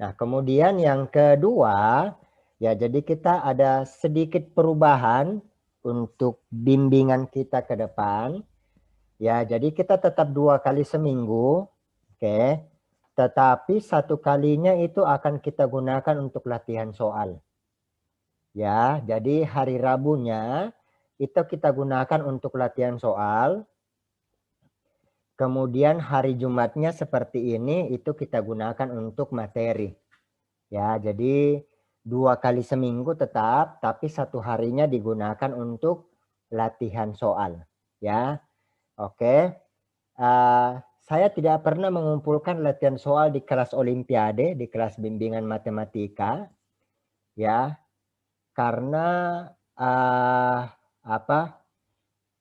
Nah, kemudian yang kedua, ya jadi kita ada sedikit perubahan untuk bimbingan kita ke depan. Ya, jadi kita tetap 2 kali seminggu, oke. Tetapi 1 kalinya itu akan kita gunakan untuk latihan soal. Ya, jadi hari Rabunya itu kita gunakan untuk latihan soal. Kemudian hari Jumatnya seperti ini itu kita gunakan untuk materi. Ya, jadi 2 kali seminggu tetap, tapi 1 harinya digunakan untuk latihan soal. Ya, oke. Saya tidak pernah mengumpulkan latihan soal di kelas olimpiade, di kelas bimbingan matematika, ya, karena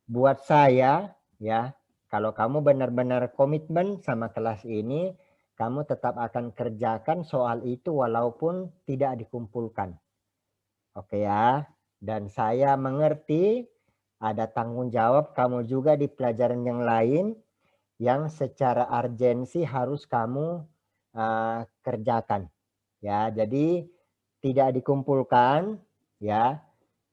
buat saya, ya, kalau kamu benar-benar komitmen sama kelas ini, kamu tetap akan kerjakan soal itu walaupun tidak dikumpulkan. Oke ya, dan saya mengerti ada tanggung jawab kamu juga di pelajaran yang lain yang secara urgensi harus kamu kerjakan. Ya, jadi tidak dikumpulkan, ya,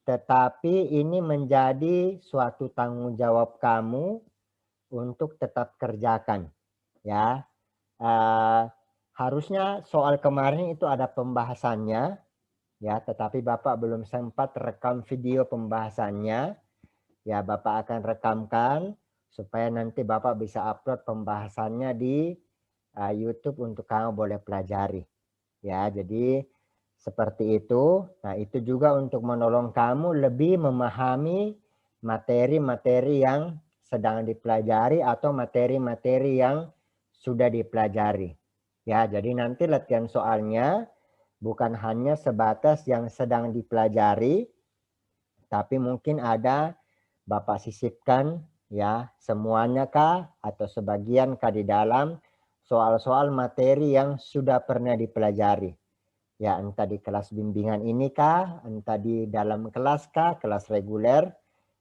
tetapi ini menjadi suatu tanggung jawab kamu untuk tetap kerjakan, ya. Harusnya soal kemarin itu ada pembahasannya, ya, tetapi Bapak belum sempat rekam video pembahasannya. Ya, Bapak akan rekamkan supaya nanti Bapak bisa upload pembahasannya di YouTube untuk kamu boleh pelajari. Ya, jadi seperti itu. Nah, itu juga untuk menolong kamu lebih memahami materi-materi yang sedang dipelajari atau materi-materi yang sudah dipelajari. Ya, jadi nanti latihan soalnya bukan hanya sebatas yang sedang dipelajari, tapi mungkin ada Bapak sisipkan ya semuanya kah atau sebagian kah di dalam soal-soal materi yang sudah pernah dipelajari. Ya, entah di kelas bimbingan ini kah, entah di dalam kelas kah, kelas reguler.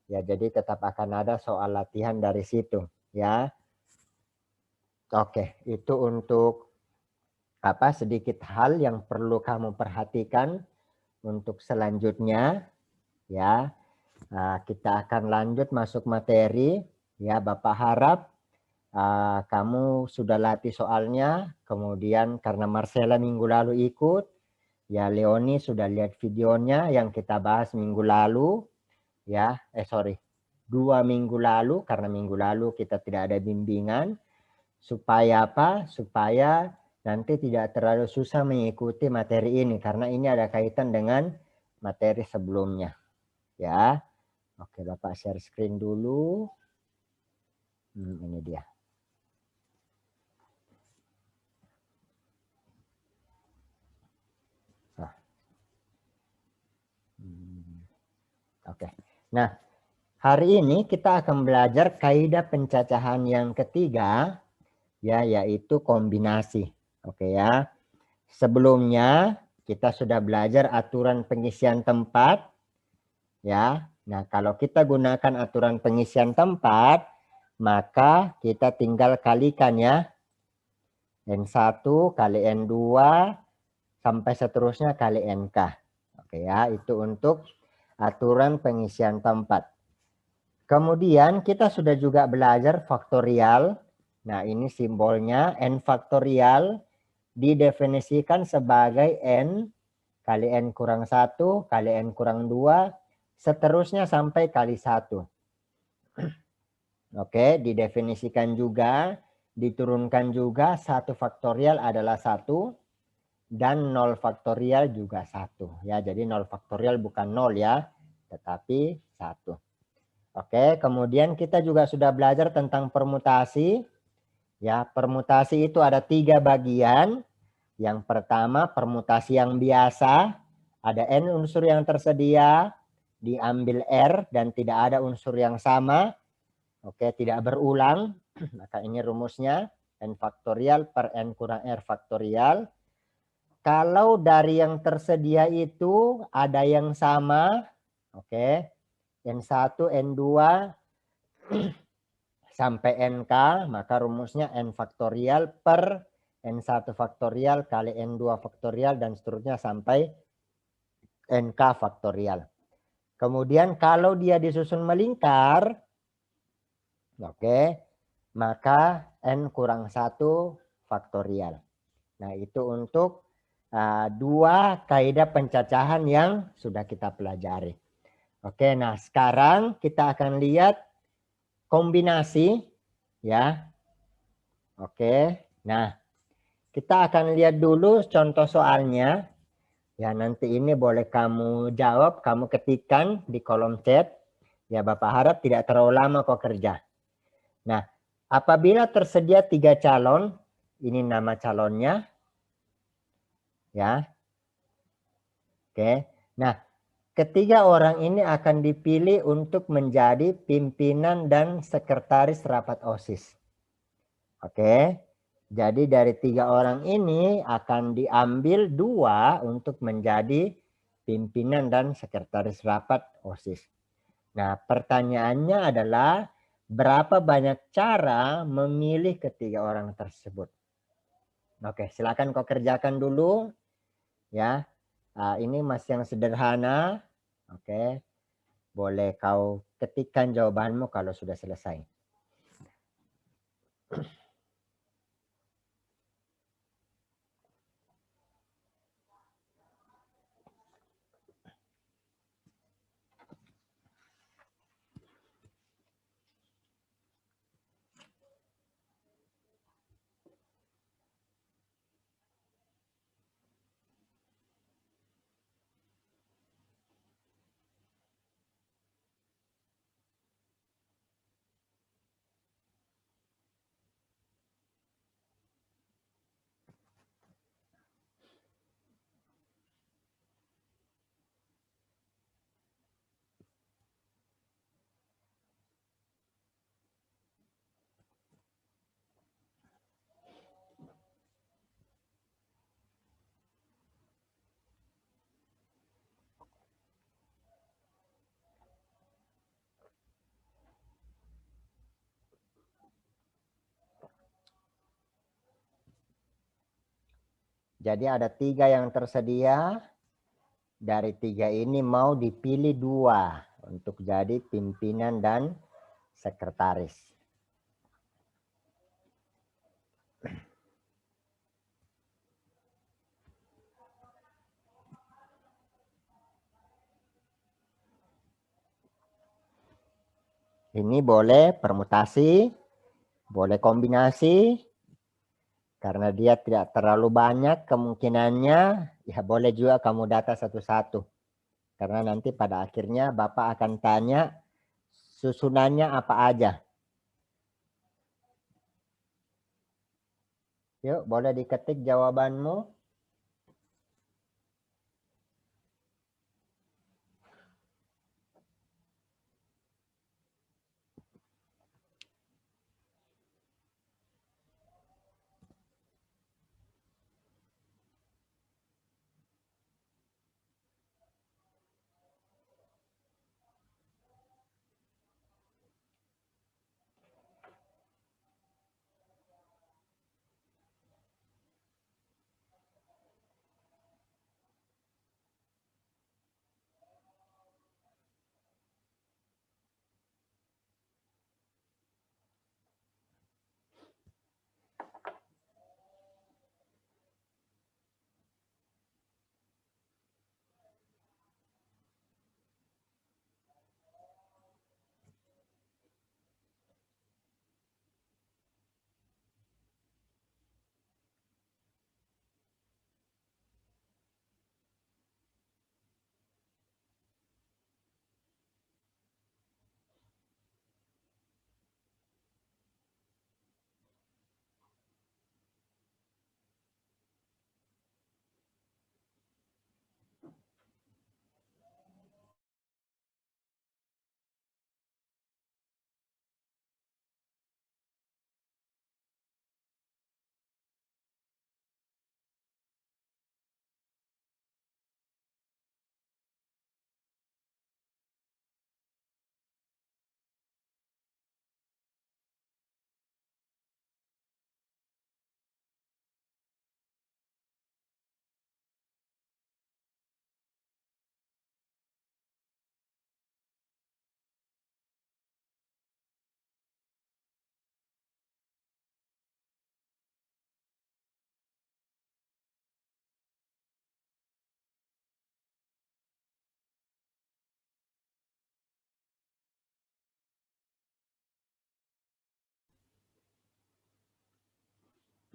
Ya, jadi tetap akan ada soal latihan dari situ, ya. Oke, itu untuk sedikit hal yang perlu kamu perhatikan untuk selanjutnya, ya. Nah, kita akan lanjut masuk materi, ya. Bapak harap kamu sudah latih soalnya, kemudian karena Marcella minggu lalu ikut, ya Leoni sudah lihat videonya yang kita bahas minggu lalu, ya, 2 minggu lalu, karena minggu lalu kita tidak ada bimbingan, supaya apa? Supaya nanti tidak terlalu susah mengikuti materi ini, karena ini ada kaitan dengan materi sebelumnya, ya. Oke, Bapak share screen dulu. Ini dia. Oke. Nah, hari ini kita akan belajar kaidah pencacahan yang ketiga, ya, yaitu kombinasi. Oke ya. Sebelumnya kita sudah belajar aturan pengisian tempat, ya. Nah, kalau kita gunakan aturan pengisian tempat, maka kita tinggal kalikan ya. N1 kali N2 sampai seterusnya kali NK. Oke ya, itu untuk aturan pengisian tempat. Kemudian kita sudah juga belajar faktorial. Nah, ini simbolnya N faktorial didefinisikan sebagai N kali N kurang 1 kali N kurang 2 seterusnya sampai kali 1. Oke, didefinisikan juga, diturunkan juga 1 faktorial adalah 1 dan 0 faktorial juga 1. Ya, jadi 0 faktorial bukan 0 ya, tetapi 1. Oke, kemudian kita juga sudah belajar tentang permutasi. Ya, permutasi itu ada 3 bagian. Yang pertama, permutasi yang biasa. Ada N unsur yang tersedia, diambil R dan tidak ada unsur yang sama. Oke, tidak berulang. Maka ini rumusnya N faktorial per N kurang R faktorial. Kalau dari yang tersedia itu ada yang sama, oke, N1, N2 sampai NK, maka rumusnya N faktorial per N1 faktorial kali N2 faktorial dan seterusnya sampai NK faktorial. Kemudian kalau dia disusun melingkar, oke, maka N kurang 1 faktorial. Nah, itu untuk dua kaidah pencacahan yang sudah kita pelajari. Oke, nah sekarang kita akan lihat kombinasi ya. Oke, nah kita akan lihat dulu contoh soalnya. Ya, nanti ini boleh kamu jawab, kamu ketikkan di kolom chat. Ya, Bapak harap tidak terlalu lama kok kerja. Nah, apabila tersedia 3 calon, ini nama calonnya. Ya. Oke. Nah, ketiga orang ini akan dipilih untuk menjadi pimpinan dan sekretaris rapat OSIS. Oke. Jadi dari 3 orang ini akan diambil 2 untuk menjadi pimpinan dan sekretaris rapat OSIS. Nah, pertanyaannya adalah berapa banyak cara memilih ketiga orang tersebut? Oke, silakan kau kerjakan dulu ya. Ini masih yang sederhana. Oke. Boleh kau ketikkan jawabanmu kalau sudah selesai. Jadi ada 3 yang tersedia. Dari 3 ini mau dipilih 2 untuk jadi pimpinan dan sekretaris. Ini boleh permutasi, boleh kombinasi. Karena dia tidak terlalu banyak kemungkinannya, ya boleh juga kamu data satu-satu. Karena nanti pada akhirnya Bapak akan tanya susunannya apa aja. Yuk, boleh diketik jawabanmu.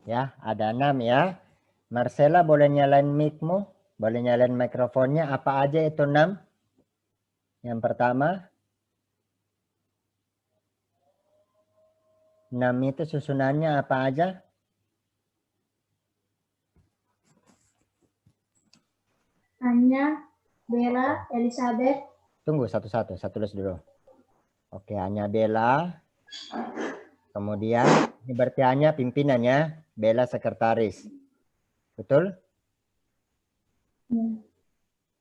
Ya, ada 6 ya. Marcella boleh nyalain mic-mu, boleh nyalain mikrofonnya. Apa aja itu 6? Yang pertama, 6 itu susunannya apa aja? Anya, Bella, Elizabeth. Tunggu satu-satu, saya tulis dulu. Oke, Anya Bella. Kemudian, ini berarti Anya pimpinannya, Bella sekretaris. Betul?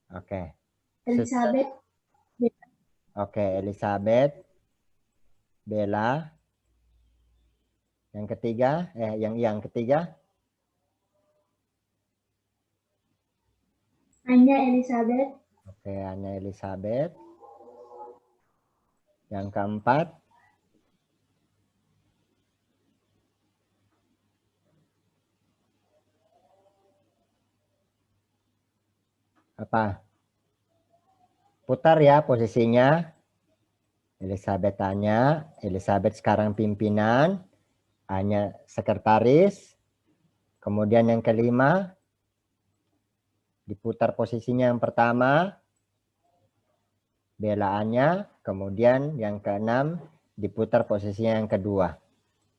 Oke. Elizabeth. Oke, Elizabeth, Bella. Yang ketiga, yang ketiga, Anya, Elizabeth. oke, Anya Elizabeth. Yang keempat, apa? Putar ya posisinya. Elizabeth Anya, Elizabeth sekarang pimpinan, Anya sekretaris. Kemudian yang kelima, diputar posisinya yang pertama, Bella Anya. Kemudian yang keenam, diputar posisinya yang kedua,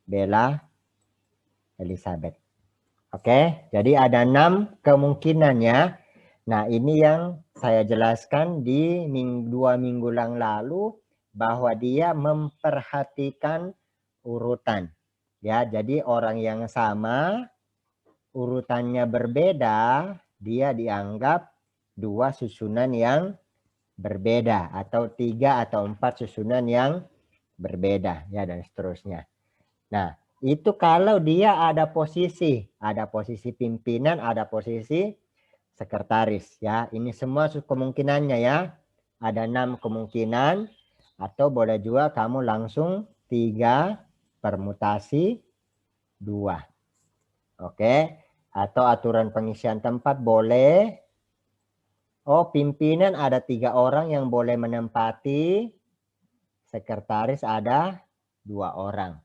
Bella Elizabeth. Oke, jadi ada 6 kemungkinannya. Nah, ini yang saya jelaskan di 2 minggu yang lalu, bahwa dia memperhatikan urutan. Ya, jadi orang yang sama, urutannya berbeda, dia dianggap 2 susunan yang berbeda, atau 3 atau 4 susunan yang berbeda, ya, dan seterusnya. Nah, itu kalau dia ada posisi pimpinan, ada posisi sekretaris, ya. Ini semua kemungkinannya ya. Ada 6 kemungkinan, atau boleh juga kamu langsung 3 permutasi 2. Oke. Atau aturan pengisian tempat boleh. Oh, pimpinan ada 3 orang yang boleh menempati, sekretaris ada 2 orang.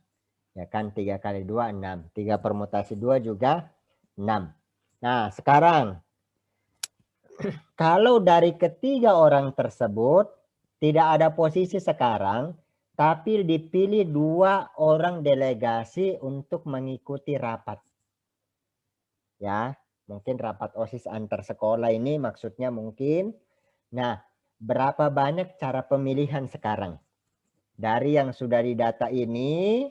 Ya kan, 3 kali 2, 6. 3 permutasi 2 juga 6. Nah, sekarang kalau dari ketiga orang tersebut tidak ada posisi sekarang, tapi dipilih 2 orang delegasi untuk mengikuti rapat. Ya, mungkin rapat OSIS antar sekolah ini maksudnya mungkin. Nah, berapa banyak cara pemilihan sekarang? Dari yang sudah didata ini,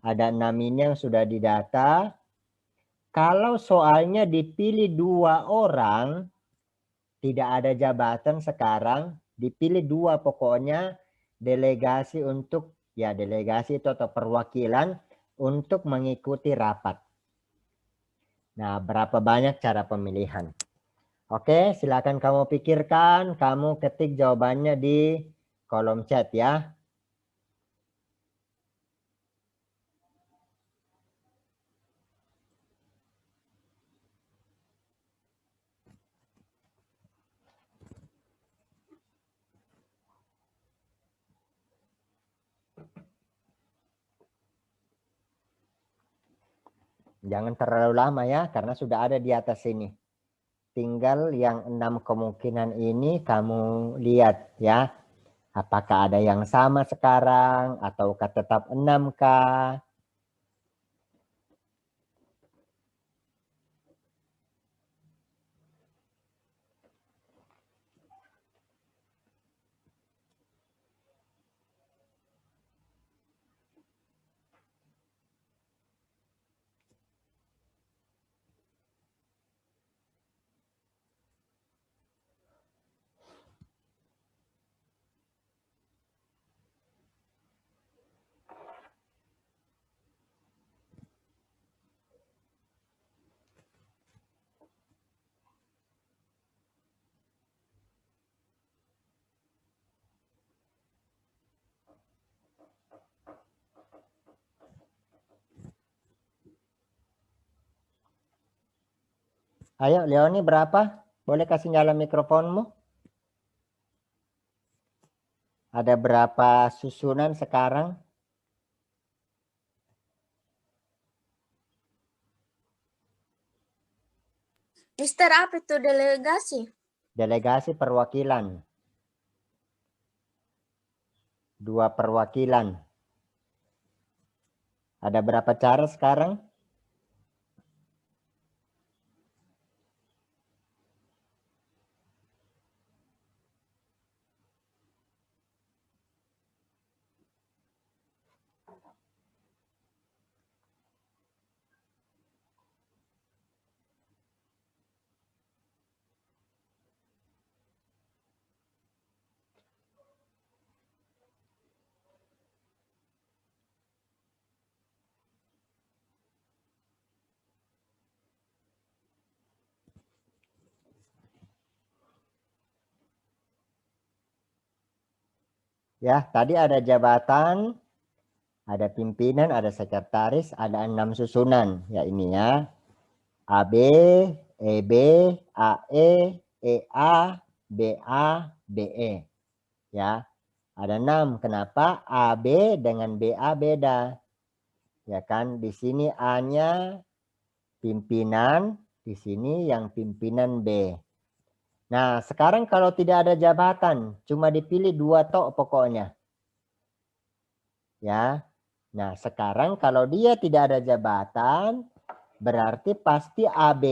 ada 6 ini yang sudah didata. Kalau soalnya dipilih 2 orang, tidak ada jabatan sekarang, dipilih 2 pokoknya delegasi untuk, ya delegasi itu atau perwakilan untuk mengikuti rapat. Nah, berapa banyak cara pemilihan? Oke, silakan kamu pikirkan, kamu ketik jawabannya di kolom chat ya. Jangan terlalu lama ya, karena sudah ada di atas sini. Tinggal yang 6 kemungkinan ini kamu lihat ya. Apakah ada yang sama sekarang, ataukah tetap 6 kah? Ayo Leoni, berapa? Boleh kasih nyala mikrofonmu? Ada berapa susunan sekarang? Mister, apa itu delegasi? Delegasi perwakilan. 2 perwakilan. Ada berapa cara sekarang? Ya, tadi ada jabatan, ada pimpinan, ada sekretaris, ada 6 susunan. Ya ini ya. AB, EB, AE, EA, BA, BE. Ya, ada 6. Kenapa? AB dengan BA beda. Ya kan, di sini A-nya pimpinan, di sini yang pimpinan B. Nah, sekarang kalau tidak ada jabatan, cuma dipilih 2 tok pokoknya. Ya. Nah, sekarang kalau dia tidak ada jabatan, berarti pasti AB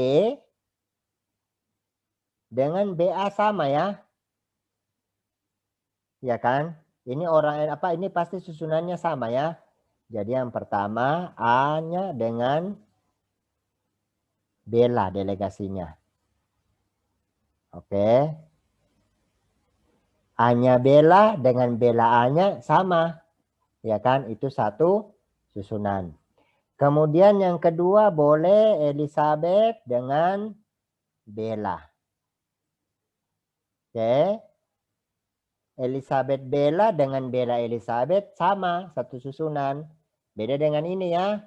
dengan BA sama ya. Ya kan? Ini orang apa? Ini pasti susunannya sama ya. Jadi yang pertama A-nya dengan Bella delegasinya. Oke. A-nya Bella dengan Bella A-nya sama. Ya kan? Itu satu susunan. Kemudian yang kedua boleh Elizabeth dengan Bella. Oke. Elizabeth Bella dengan Bella Elizabeth sama satu susunan. Beda dengan ini ya.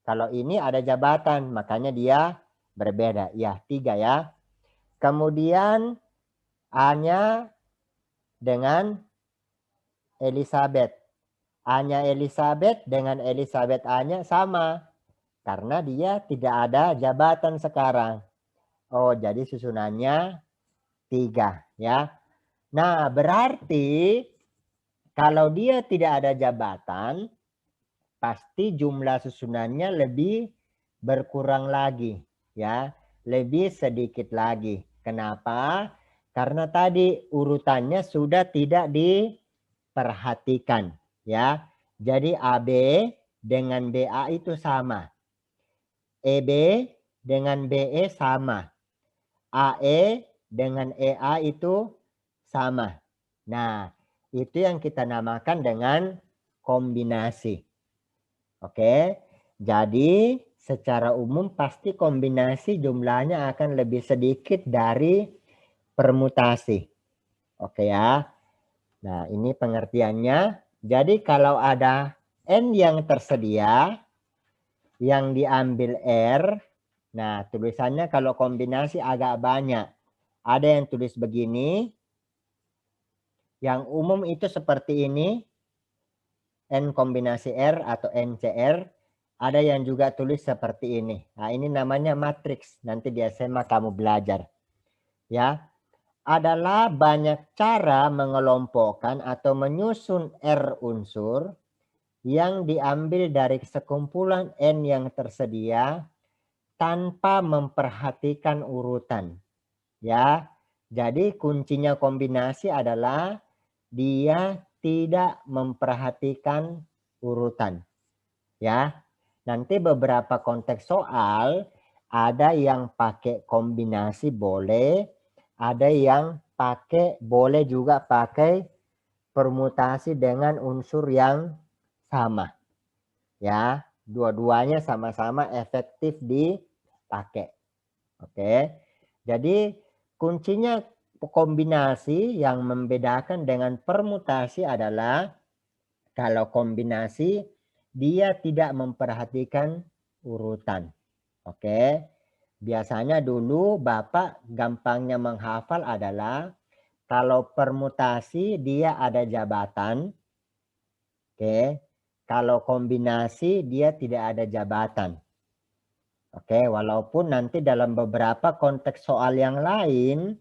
Kalau ini ada jabatan, makanya dia berbeda. Ya, 3 ya. Kemudian A-nya dengan Elizabeth. A-nya Elizabeth dengan Elizabeth A-nya sama. Karena dia tidak ada jabatan sekarang. Oh, jadi susunannya 3 ya. Nah, berarti kalau dia tidak ada jabatan, pasti jumlah susunannya lebih berkurang lagi ya, lebih sedikit lagi. Kenapa? Karena tadi urutannya sudah tidak diperhatikan ya. Jadi AB dengan BA itu sama. EB dengan BE sama. AE dengan EA itu sama. Nah, itu yang kita namakan dengan kombinasi. Oke, jadi secara umum pasti kombinasi jumlahnya akan lebih sedikit dari permutasi. Oke ya. Nah, ini pengertiannya. Jadi kalau ada N yang tersedia, yang diambil R, nah tulisannya kalau kombinasi agak banyak. Ada yang tulis begini, yang umum itu seperti ini, N kombinasi R atau NCR. Ada yang juga tulis seperti ini. Nah, ini namanya matriks. Nanti di SMA kamu belajar. Ya. Adalah banyak cara mengelompokkan atau menyusun R unsur yang diambil dari sekumpulan N yang tersedia tanpa memperhatikan urutan. Ya. Jadi kuncinya kombinasi adalah dia tidak memperhatikan urutan. Ya. Nanti beberapa konteks soal ada yang pakai kombinasi boleh, ada yang boleh juga pakai permutasi dengan unsur yang sama. Ya, dua-duanya sama-sama efektif dipakai. Oke. Jadi kuncinya kombinasi yang membedakan dengan permutasi adalah kalau kombinasi dia tidak memperhatikan urutan. Oke. Biasanya dulu Bapak gampangnya menghafal adalah kalau permutasi dia ada jabatan. Oke. Kalau kombinasi dia tidak ada jabatan. Oke, walaupun nanti dalam beberapa konteks soal yang lain,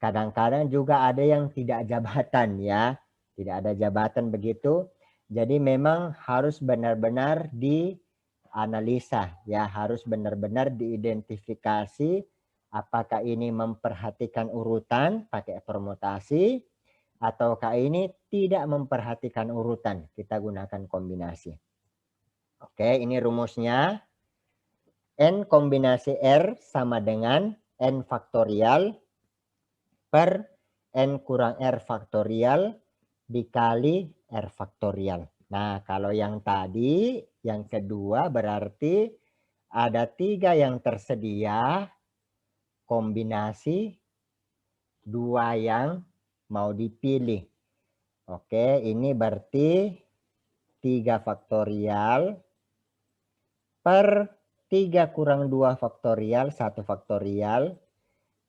kadang-kadang juga ada yang tidak jabatan ya. Tidak ada jabatan begitu. Jadi memang harus benar-benar dianalisa ya, harus benar-benar diidentifikasi apakah ini memperhatikan urutan pakai permutasi ataukah ini tidak memperhatikan urutan, kita gunakan kombinasi. Oke, ini rumusnya. N kombinasi R sama dengan N faktorial per N kurang R faktorial dikali R faktorial. Nah, kalau yang tadi, yang kedua berarti ada 3 yang tersedia, kombinasi 2 yang mau dipilih. Oke, ini berarti 3 faktorial per 3 kurang 2 faktorial, 1 faktorial,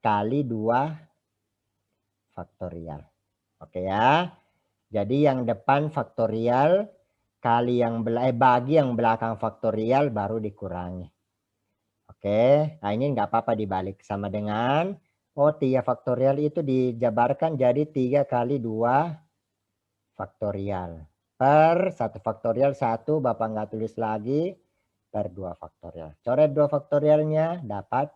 kali 2 faktorial. Oke ya. Jadi yang depan faktorial, kali yang bagi yang belakang faktorial, baru dikurangi. Oke, nah ini nggak apa-apa dibalik. Sama dengan, 3 faktorial itu dijabarkan jadi 3 kali 2 faktorial. Per 1 faktorial 1, Bapak nggak tulis lagi. Per 2 faktorial. Coret 2 faktorialnya dapat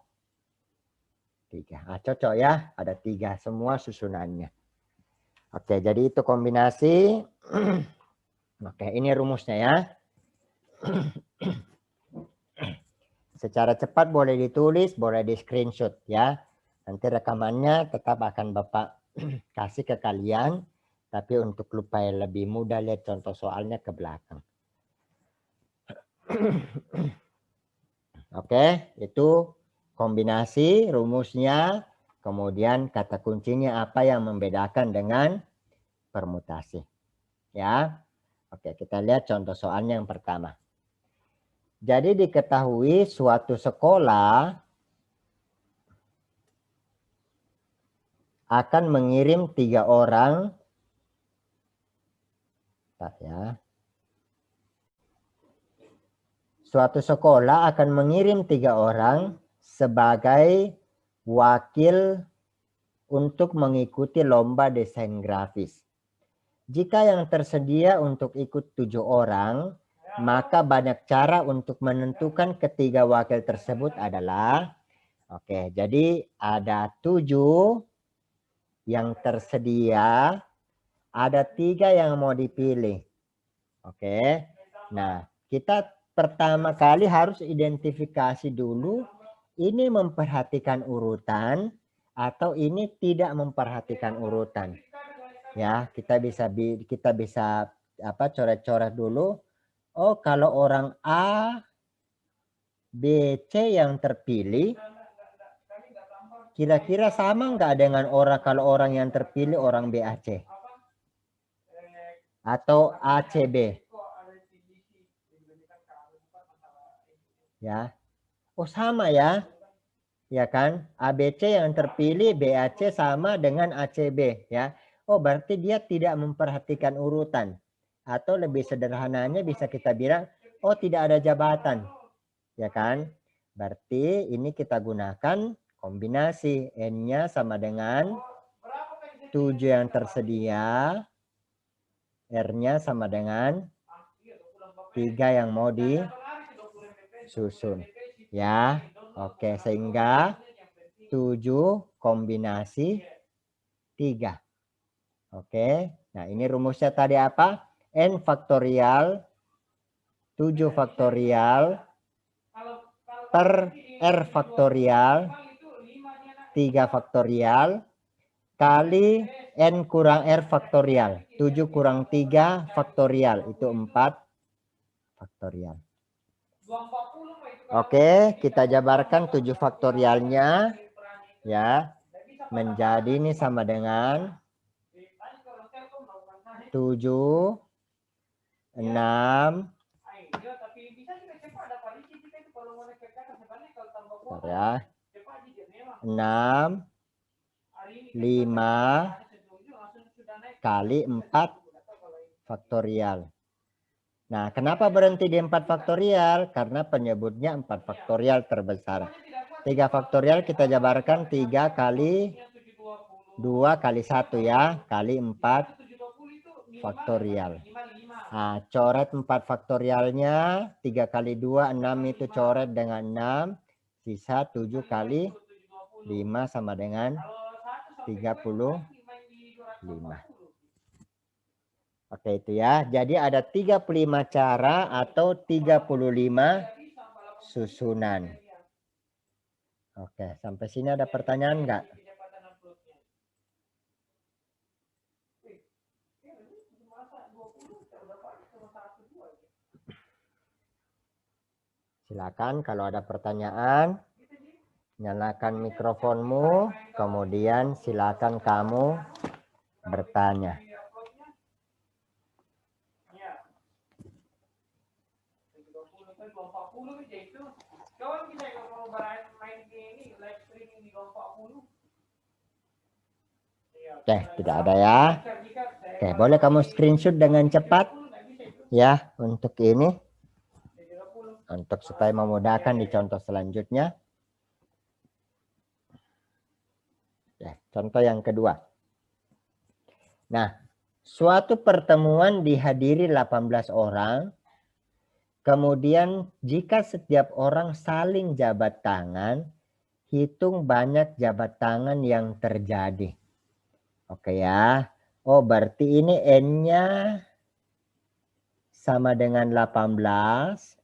3. Nah, cocok ya, ada 3 semua susunannya. Oke, jadi itu kombinasi. Oke, ini rumusnya ya. Secara cepat boleh ditulis, boleh di screenshot ya. Nanti rekamannya tetap akan Bapak kasih ke kalian. Tapi untuk supaya lebih mudah lihat contoh soalnya ke belakang. Oke, itu kombinasi rumusnya, kemudian kata kuncinya apa yang membedakan dengan permutasi. Ya. Oke, kita lihat contoh soalnya yang pertama. Jadi diketahui suatu sekolah akan mengirim 3 orang. Ya. Suatu sekolah akan mengirim 3 orang sebagai wakil untuk mengikuti lomba desain grafis. Jika yang tersedia untuk ikut 7 orang, maka banyak cara untuk menentukan ketiga wakil tersebut adalah, oke, jadi ada 7 yang tersedia, ada 3 yang mau dipilih. Oke, nah kita pertama kali harus identifikasi dulu, ini memperhatikan urutan atau ini tidak memperhatikan urutan. Ya, kita bisa coret-coret dulu. Oh, kalau orang A, B, C yang terpilih, kira-kira sama nggak dengan kalau orang yang terpilih orang B, A, C? Atau A, C, B? Ya. Oh, sama ya. Ya kan? A, B, C yang terpilih, B, A, C sama dengan A, C, B. Ya. Oh, berarti dia tidak memperhatikan urutan. Atau lebih sederhananya bisa kita bilang, oh tidak ada jabatan. Ya kan? Berarti ini kita gunakan kombinasi. N-nya sama dengan 7 yang tersedia. R-nya sama dengan 3 yang mau disusun. Ya, oke. Sehingga 7 kombinasi 3. Oke. Nah, ini rumusnya tadi apa? N faktorial 7 faktorial per R faktorial 3 faktorial kali N kurang R faktorial. 7 kurang 3 faktorial. Itu 4 faktorial. Oke, kita jabarkan 7 faktorialnya. Ya, menjadi ini sama dengan 7, 6, ya, 6, 5 kali 4 faktorial. Nah, kenapa berhenti di 4 faktorial? Karena penyebutnya 4 faktorial terbesar. 3 faktorial kita jabarkan 3 kali 2 kali 1 ya, kali 4 faktorial. Nah, coret 4 faktorialnya, 3 kali 2, 6 itu coret dengan 6. Sisa 7 kali 5 sama dengan 35. Oke itu ya. Jadi ada 35 cara atau 35 susunan. Oke, sampai sini ada pertanyaan enggak? Silakan kalau ada pertanyaan, nyalakan mikrofonmu, kemudian silakan kamu bertanya. Oke, tidak ada ya. Oke, boleh kamu screenshot dengan cepat ya untuk ini. Untuk supaya memudahkan di contoh selanjutnya. Ya, contoh yang kedua. Nah, suatu pertemuan dihadiri 18 orang. Kemudian jika setiap orang saling jabat tangan, hitung banyak jabat tangan yang terjadi. Oke ya. Oh, berarti ini N-nya sama dengan 18.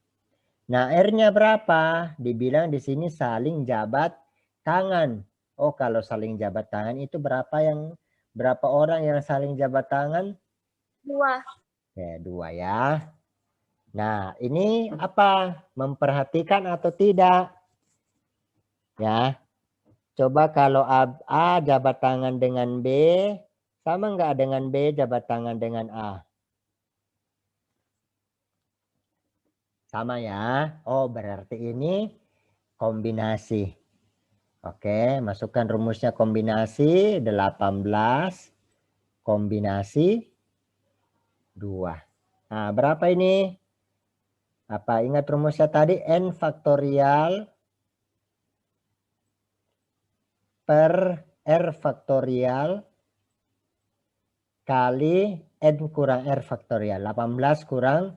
Nah, R-nya berapa? Dibilang di sini saling jabat tangan. Oh, kalau saling jabat tangan itu berapa orang yang saling jabat tangan? 2. Oke, 2 ya. Nah, ini apa? Memperhatikan atau tidak? Ya. Coba kalau A jabat tangan dengan B, sama enggak dengan B jabat tangan dengan A? Sama ya. Oh, berarti ini kombinasi. Oke, masukkan rumusnya kombinasi 18 kombinasi 2. Nah, berapa ini? Apa ingat rumusnya tadi? N faktorial per R faktorial kali N kurang R faktorial. 18 kurang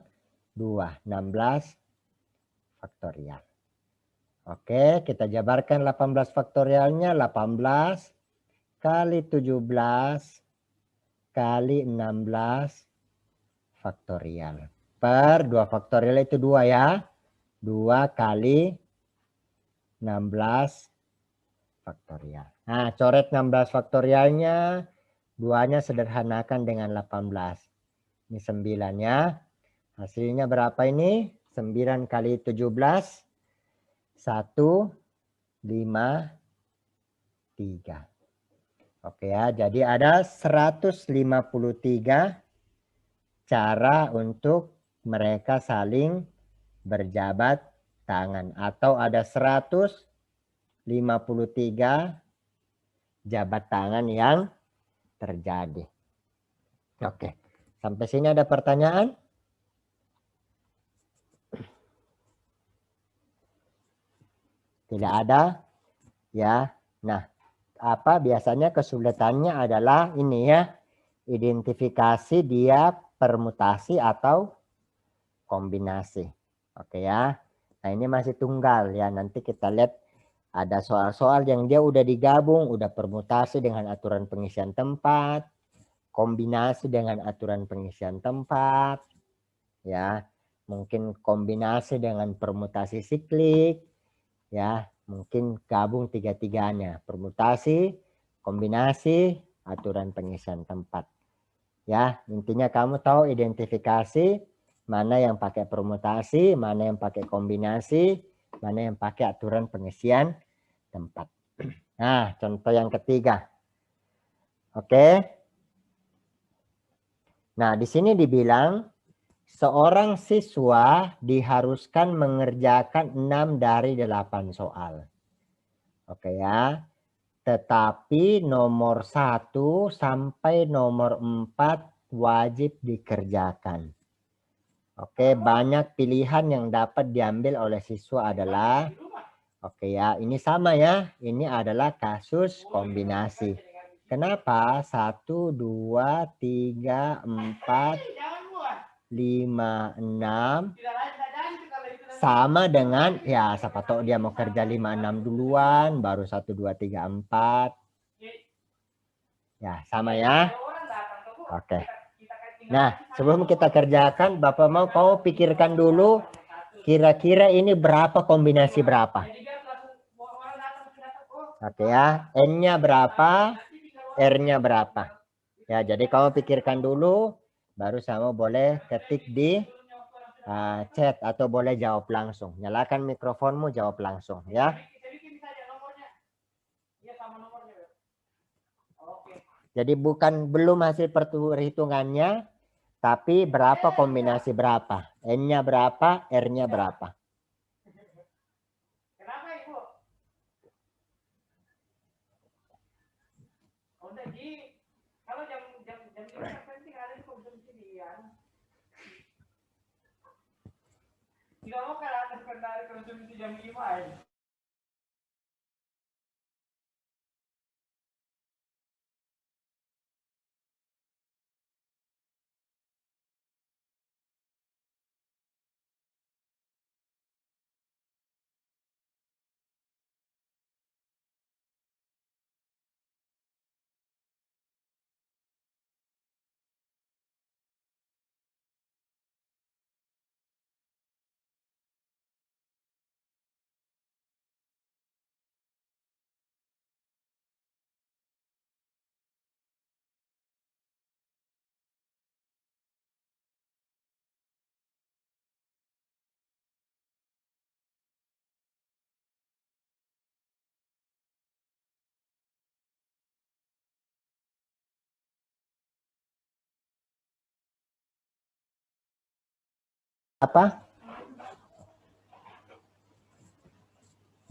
2, 16 faktorial. Oke, kita jabarkan 18 faktorialnya. 18 kali 17 kali 16 faktorial. Per 2 faktorial itu 2 ya. 2 kali 16 faktorial. Nah, coret 16 faktorialnya. 2-nya sederhanakan dengan 18. Ini 9 ya. Hasilnya berapa ini? 9 kali 17. 1, 5, 3. Oke ya, jadi ada 153 cara untuk mereka saling berjabat tangan. Atau ada 153 jabat tangan yang terjadi. Oke, sampai sini ada pertanyaan? Tidak ada? Ya, nah apa biasanya kesulitannya adalah ini ya, identifikasi dia permutasi atau kombinasi. Oke ya. Nah, ini masih tunggal ya. Nanti kita lihat ada soal-soal yang dia udah digabung, udah permutasi dengan aturan pengisian tempat, kombinasi dengan aturan pengisian tempat. Ya, mungkin kombinasi dengan permutasi siklik. Ya, mungkin gabung tiga-tiganya, permutasi, kombinasi, aturan pengisian tempat. Ya, intinya kamu tahu identifikasi mana yang pakai permutasi, mana yang pakai kombinasi, mana yang pakai aturan pengisian tempat. Nah, contoh yang ketiga. Oke. Nah, di sini dibilang seorang siswa diharuskan mengerjakan 6 dari 8 soal. Oke ya. Tetapi nomor 1 sampai nomor 4 wajib dikerjakan. Oke, banyak pilihan yang dapat diambil oleh siswa adalah, oke ya, ini sama ya. Ini adalah kasus kombinasi. Kenapa? 1, 2, 3, 4, 5, 6. Sama dengan, ya siapa tahu dia mau kerja 5, 6 duluan, baru 1, 2, 3, 4. Ya, sama ya. Oke. Nah, sebelum kita kerjakan, Bapak mau kau pikirkan dulu kira-kira ini berapa kombinasi berapa. Oke ya, N-nya berapa, R-nya berapa. Ya, jadi kamu pikirkan dulu, baru kamu boleh ketik di chat atau boleh jawab langsung. Nyalakan mikrofonmu, jawab langsung ya. Jadi belum hasil perhitungannya, tapi berapa kombinasi berapa. N-nya berapa, R-nya berapa. Kenapa Ibu? Udah kalau jam 5 penting ada di konsumsi dia. Tidak mau kalau ada kendali konsumsi jam 5 aja. Apa?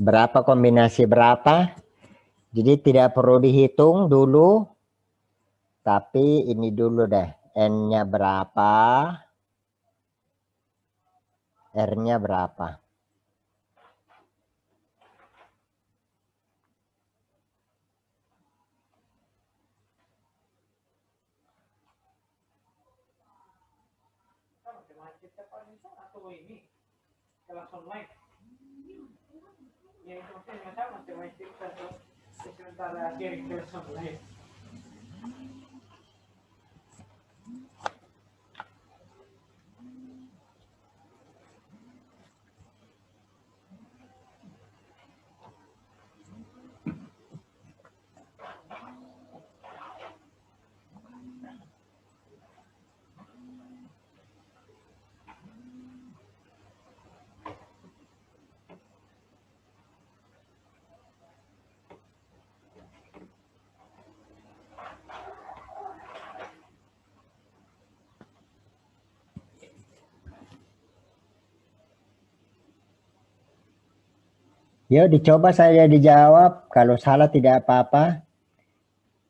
Berapa kombinasi berapa? Jadi tidak perlu dihitung dulu. Tapi ini dulu deh. N-nya berapa? R-nya berapa? Atau ini kelas online. Yang itu sama matematik atau sementara akhir kelas online. Yuk dicoba saya dijawab. Kalau salah tidak apa-apa.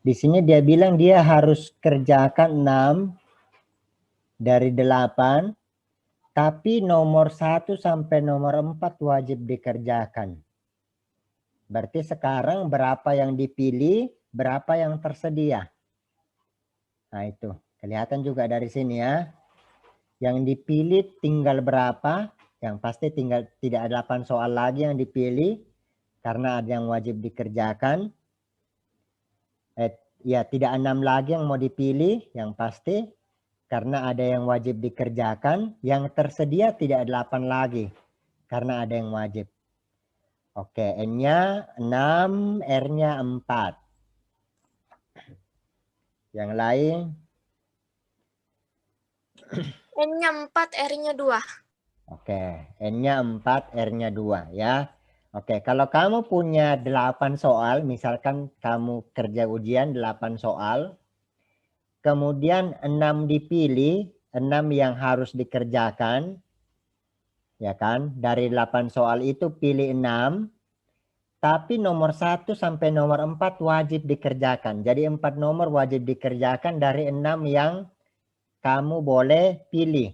Di sini dia bilang dia harus kerjakan 6 dari 8. Tapi nomor 1 sampai nomor 4 wajib dikerjakan. Berarti sekarang berapa yang dipilih, berapa yang tersedia. Nah itu. Kelihatan juga dari sini ya. Yang dipilih tinggal berapa. Yang pasti tinggal tidak ada 8 soal lagi yang dipilih. Karena ada yang wajib dikerjakan. Ya tidak 6 lagi yang mau dipilih. Yang pasti. Karena ada yang wajib dikerjakan. Yang tersedia tidak 8 lagi. Karena ada yang wajib. Oke, N-nya 6, R-nya 4. Yang lain? N-nya 4, R-nya 2. Oke, N-nya 4, R-nya 2 ya. Oke, kalau kamu punya 8 soal, misalkan kamu kerja ujian 8 soal, kemudian 6 dipilih, 6 yang harus dikerjakan, ya kan? Dari 8 soal itu pilih 6, tapi nomor 1 sampai nomor 4 wajib dikerjakan. Jadi 4 nomor wajib dikerjakan dari 6 yang kamu boleh pilih.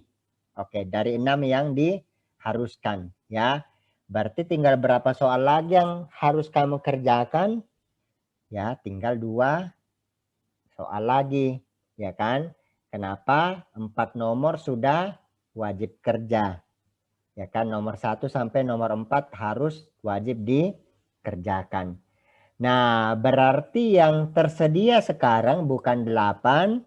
Oke, dari 6 yang diharuskan ya. Berarti tinggal berapa soal lagi yang harus kamu kerjakan? Ya, tinggal 2 soal lagi, ya kan? Kenapa? 4 nomor sudah wajib kerja. Ya kan, nomor 1 sampai nomor 4 harus wajib dikerjakan. Nah, berarti yang tersedia sekarang bukan 8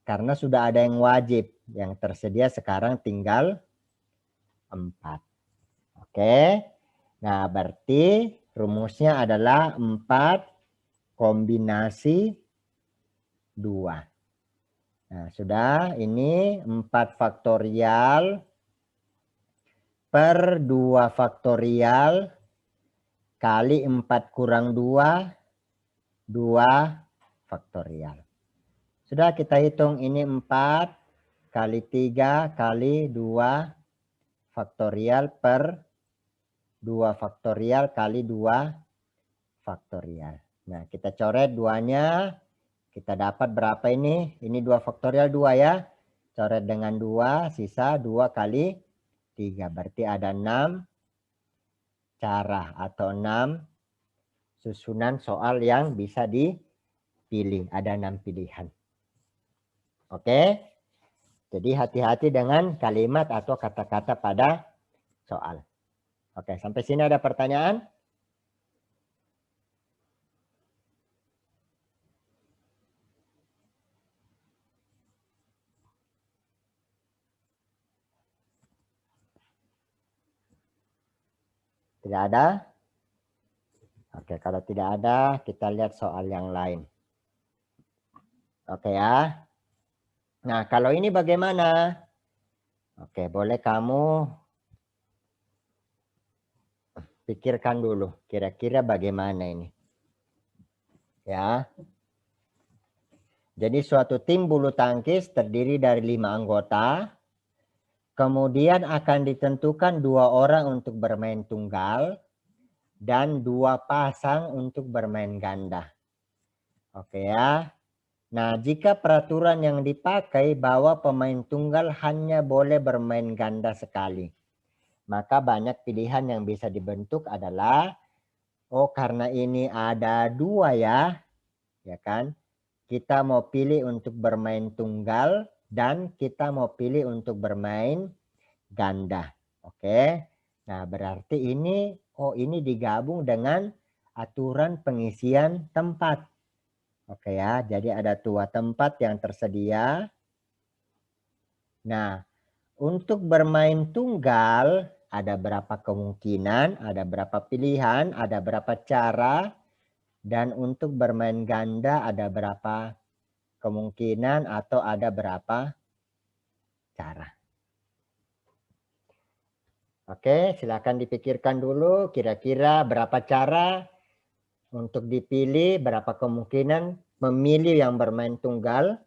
karena sudah ada yang wajib. Yang tersedia sekarang tinggal 4. Oke. Nah, berarti rumusnya adalah 4 kombinasi 2. Nah, sudah. Ini 4 faktorial per 2 faktorial kali 4 kurang 2, 2 faktorial. Sudah kita hitung ini 4 kali 3 kali 2 faktorial per 2 faktorial kali 2 faktorial. Nah, kita coret 2-nya. Kita dapat berapa ini? Ini 2 faktorial 2 ya. Coret dengan 2, sisa 2 kali 3. Berarti ada 6 cara atau 6 susunan soal yang bisa dipilih. Ada 6 pilihan. Oke. Jadi hati-hati dengan kalimat atau kata-kata pada soal. Oke, sampai sini ada pertanyaan? Tidak ada? Oke, kalau tidak ada, kita lihat soal yang lain. Oke ya. Nah, kalau ini bagaimana? Oke, boleh kamu pikirkan dulu. Kira-kira bagaimana ini? Ya. Jadi suatu tim bulu tangkis terdiri dari 5 anggota. Kemudian akan ditentukan 2 orang untuk bermain tunggal dan 2 pasang untuk bermain ganda. Oke ya. Nah, jika peraturan yang dipakai bahwa pemain tunggal hanya boleh bermain ganda sekali, maka banyak pilihan yang bisa dibentuk adalah, oh karena ini ada 2 ya kan? Kita mau pilih untuk bermain tunggal dan kita mau pilih untuk bermain ganda. Oke. Nah, berarti ini ini digabung dengan aturan pengisian tempat. Oke ya, jadi ada 2 tempat yang tersedia. Nah, untuk bermain tunggal ada berapa kemungkinan, ada berapa pilihan, ada berapa cara. Dan untuk bermain ganda ada berapa kemungkinan atau ada berapa cara. Oke, silakan dipikirkan dulu kira-kira berapa cara untuk dipilih, berapa kemungkinan memilih yang bermain tunggal,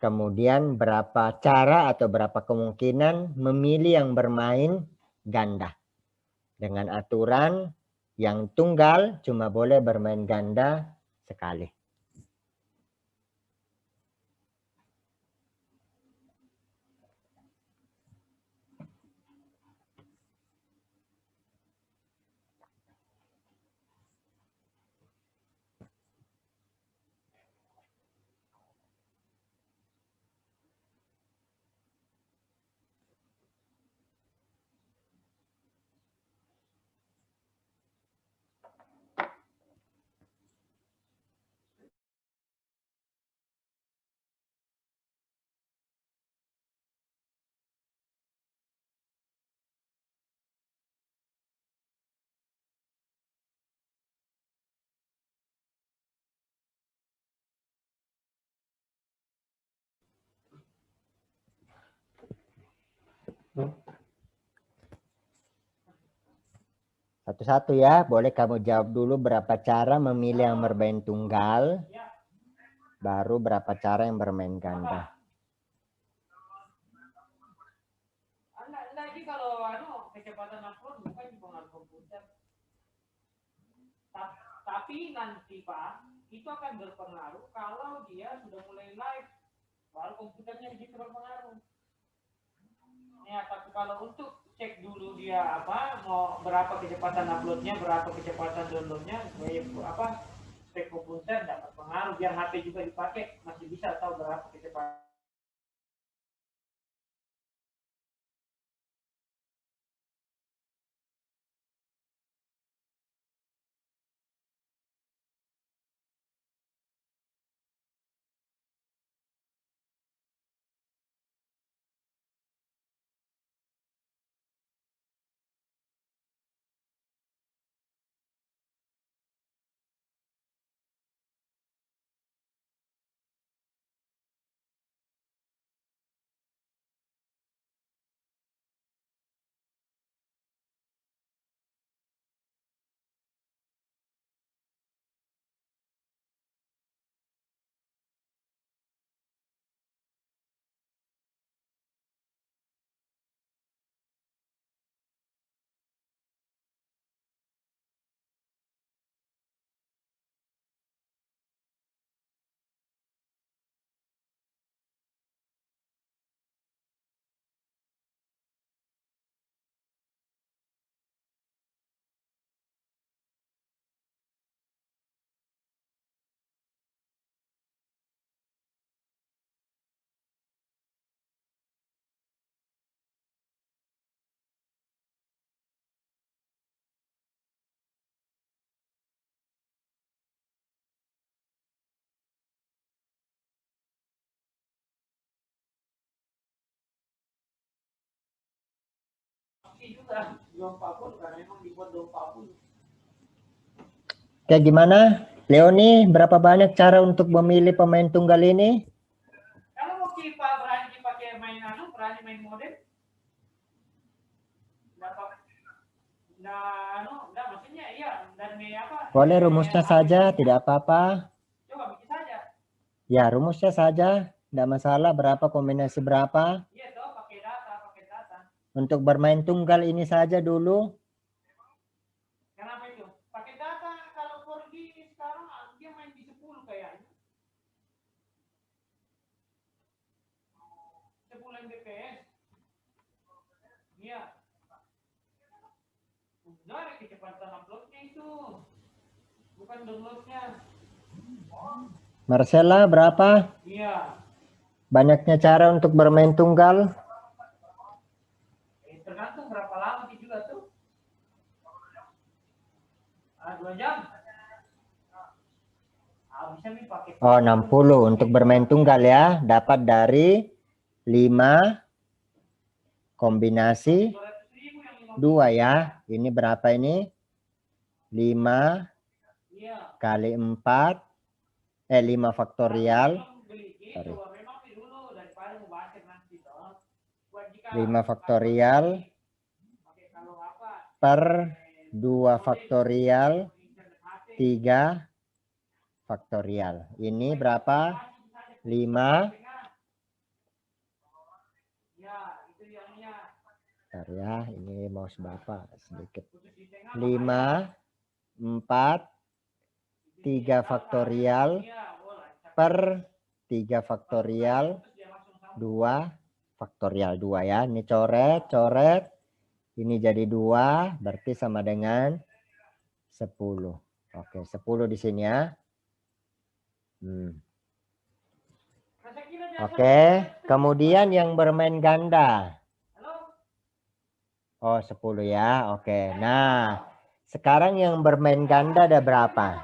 kemudian berapa cara atau berapa kemungkinan memilih yang bermain ganda. Dengan aturan yang tunggal cuma boleh bermain ganda sekali. Satu-satu ya, boleh kamu jawab dulu berapa cara memilih yang bermain tunggal, baru berapa cara yang bermain ganda. Lagi kalau kecepatan upload bukan dipengaruhi komputer. Tapi nanti Pak, itu akan berpengaruh kalau dia sudah mulai live, baru komputernya begitu berpengaruh. Ya, tapi kalau untuk cek dulu dia apa mau berapa kecepatan uploadnya, berapa kecepatan downloadnya, apa spek komputer dapat pengaruh biar HP juga dipakai masih bisa tahu berapa kecepatan. Juga dom 40 karena memang dibuat dom 40. Kayak gimana? Leoni, berapa banyak cara untuk memilih pemain tunggal ini? Kalau mau kipa berani dipakai main berani main model. Dapat nah, maksudnya iya dan apa? Boleh rumusnya saja, tidak apa-apa. Coba bikin saja. Ya, rumusnya saja, tidak masalah. Berapa kombinasi berapa? Iya toh, pakai data. Untuk bermain tunggal ini saja dulu. Kenapa itu? Pakai data kalau pergi sekarang dia main di 10 kayaknya. 10 Mbps. Iya. Dari kecepatan uploadnya itu. Bukan downloadnya. Marcella, berapa? Iya. Banyaknya cara untuk bermain tunggal. Tergantung berapa lama juga tuh. 2 jam. Bisa nih pakai. Oh, 60 untuk bermain tunggal ya. Dapat dari 5 kombinasi 2 ya. Ini berapa ini? 5 kali 4. 5 faktorial. Sorry. 5 faktorial per 2 faktorial 3 faktorial. Ini berapa? 5. Bentar ya, ini mouse Bapak sedikit. 5, 4, 3 faktorial per 3 faktorial 2 faktorial 2 ya. Ini coret. Ini jadi 2, berarti sama dengan 10. Oke, 10 di sini ya. Oke, kemudian yang bermain ganda. Oh, 10 ya. Oke. Nah, sekarang yang bermain ganda ada berapa?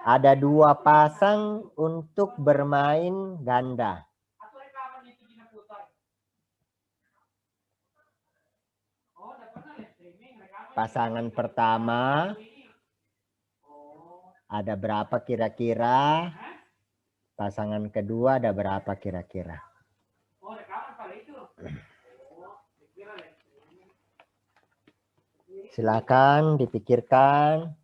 Ada 2 pasang untuk bermain ganda. Pasangan pertama ada berapa kira-kira? Pasangan kedua ada berapa kira-kira? Silakan dipikirkan.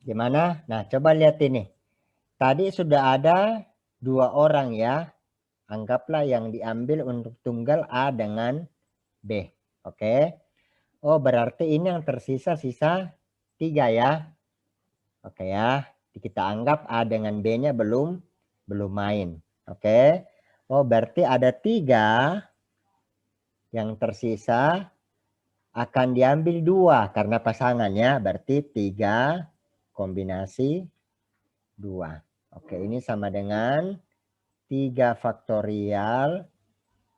Gimana? Nah, coba lihat ini. Tadi sudah ada 2 orang ya. Anggaplah yang diambil untuk tunggal A dengan B. Oke. Oh, berarti ini yang tersisa sisa 3 ya. Oke ya. Kita anggap A dengan B-nya belum main. Oke. Oh, berarti ada 3 yang tersisa akan diambil 2 karena pasangannya, berarti 3 kombinasi 2. Oke, ini sama dengan 3 faktorial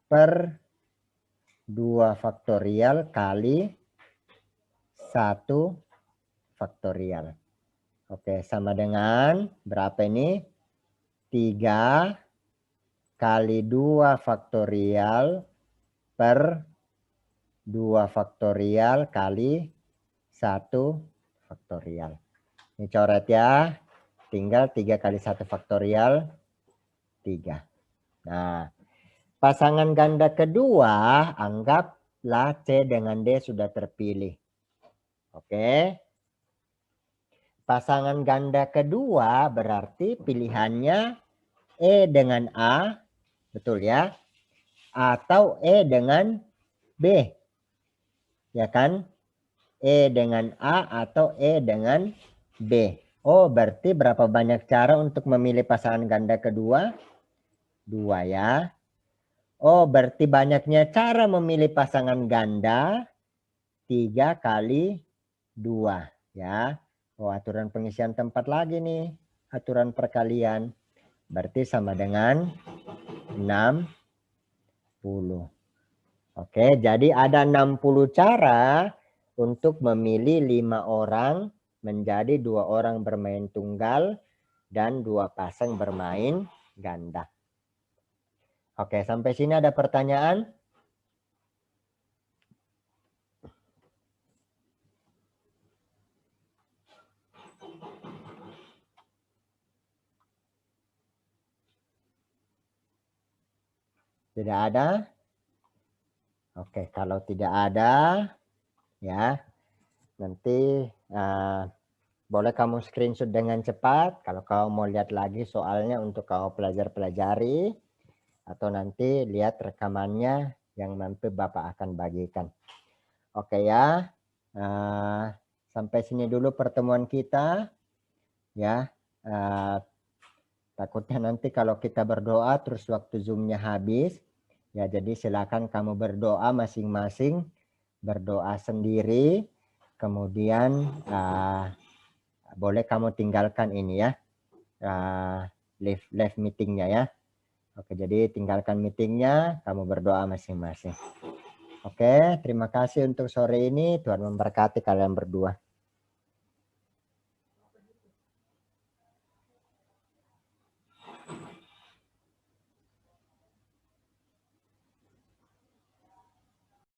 per 2 faktorial kali 1 faktorial. Oke, sama dengan berapa ini? 3 kali 2 faktorial per 2 faktorial kali 1 faktorial. Ini coret ya. Tinggal 3 kali 1 faktorial 3. Nah, pasangan ganda kedua anggaplah C dengan D sudah terpilih. Oke. Pasangan ganda kedua berarti pilihannya E dengan A, betul ya? Atau E dengan B. Ya kan? E dengan A atau E dengan B. Oh, berarti berapa banyak cara untuk memilih pasangan ganda kedua? 2 ya. Oh, berarti banyaknya cara memilih pasangan ganda 3 kali 2 ya. Oh, aturan pengisian tempat lagi nih. Aturan perkalian. Berarti sama dengan 60. Oke, jadi ada 60 cara untuk memilih 5 orang menjadi 2 orang bermain tunggal dan 2 pasang bermain ganda. Oke, sampai sini ada pertanyaan? Tidak ada? Oke, kalau tidak ada, ya, nanti boleh kamu screenshot dengan cepat. Kalau kamu mau lihat lagi soalnya untuk kamu pelajari, atau nanti lihat rekamannya yang nanti Bapak akan bagikan. Oke ya, sampai sini dulu pertemuan kita. Ya, takutnya nanti kalau kita berdoa terus waktu Zoom-nya habis. Ya, jadi silakan kamu berdoa masing-masing, berdoa sendiri, kemudian boleh kamu tinggalkan ini ya, live meetingnya ya. Oke, jadi tinggalkan meetingnya, kamu berdoa masing-masing. Oke, terima kasih untuk sore ini. Tuhan memberkati kalian berdua.